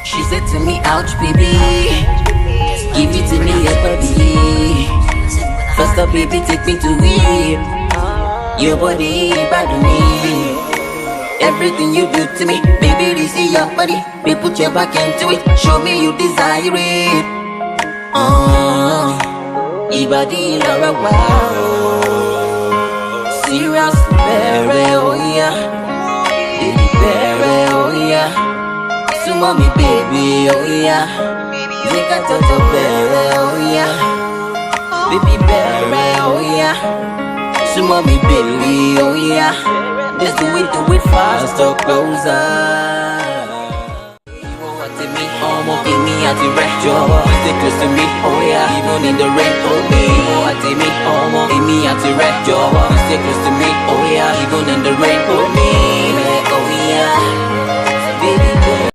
She said to me, ouch, baby, give it to me, your body. First up, baby, take me to it. Your body, bad to me. Everything you do to me, baby, this is your body. Baby, put your back into it. Show me you desire it. Your body, Laura, wow. Serious, baby, oh yeah. Baby, baby, oh yeah. So mommy, baby, oh yeah. Take a touch, baby, oh yeah. Baby, baby, oh yeah. So mommy, baby, oh yeah. Let's do it faster, closer. Give me, give me at the red job. Stay close to me, oh yeah. Even in the rain, oh me. Give me, give me at the red job. Stay close to me, oh yeah. Even in the rain, oh me.